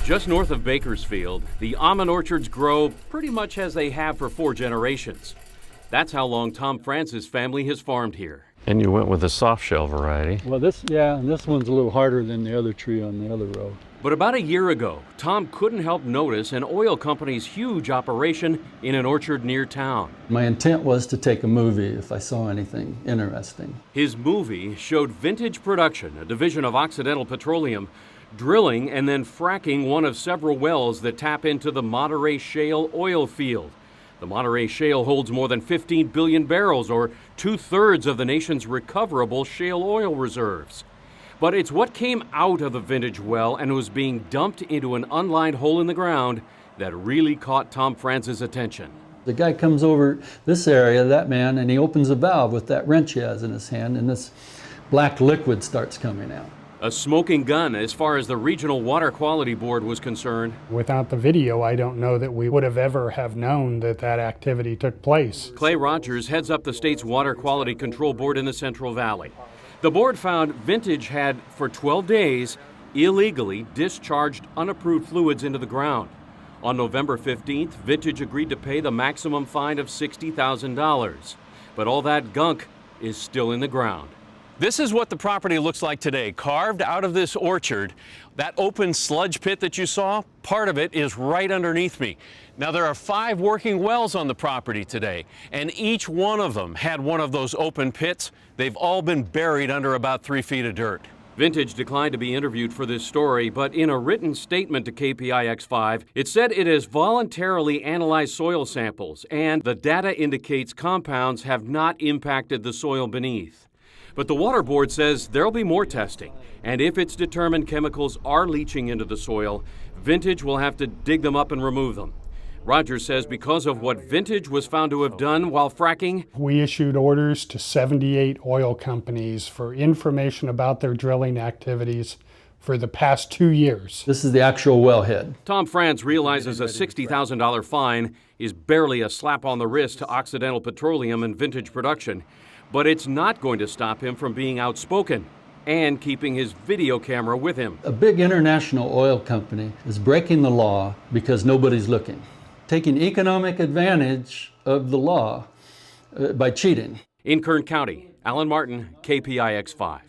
Just north of Bakersfield, the almond orchards grow pretty much as they have for 4 generations. That's how long Tom France's family has farmed here. And you went with the soft shell variety. Well, this one's a little harder than the other tree on the other row. But about a year ago, Tom couldn't help notice an oil company's huge operation in an orchard near town. My intent was to take a movie if I saw anything interesting. His movie showed Vintage Production, a division of Occidental Petroleum, drilling and then fracking one of several wells that tap into the Monterey Shale oil field. The Monterey Shale holds more than 15 billion barrels, or 2/3 of the nation's recoverable shale oil reserves. But it's what came out of the Vintage well and was being dumped into an unlined hole in the ground that really caught Tom France's attention. The guy comes over this area, that man, and he opens a valve with that wrench he has in his hand, and this black liquid starts coming out. A smoking gun as far as the Regional Water Quality Board was concerned. Without the video, I don't know that we would have ever have known that that activity took place. Clay Rogers heads up the state's Water Quality Control Board in the Central Valley. The board found Vintage had, for 12 days, illegally discharged unapproved fluids into the ground. On November 15th, Vintage agreed to pay the maximum fine of $60,000. But all that gunk is still in the ground. This is what the property looks like today, carved out of this orchard. That open sludge pit that you saw, part of it is right underneath me. Now, there are 5 working wells on the property today, and each one of them had one of those open pits. They've all been buried under about 3 feet of dirt. Vintage declined to be interviewed for this story, but in a written statement to KPIX5, it said it has voluntarily analyzed soil samples, and the data indicates compounds have not impacted the soil beneath. But the Water Board says there'll be more testing, and if it's determined chemicals are leaching into the soil, Vintage will have to dig them up and remove them. Rogers says because of what Vintage was found to have done while fracking, we issued orders to 78 oil companies for information about their drilling activities for the past 2 years. This is the actual wellhead. Tom France realizes a $60,000 fine is barely a slap on the wrist to Occidental Petroleum and Vintage Production. But it's not going to stop him from being outspoken and keeping his video camera with him. A big international oil company is breaking the law because nobody's looking, taking economic advantage of the law by cheating. In Kern County, Alan Martin, KPIX5.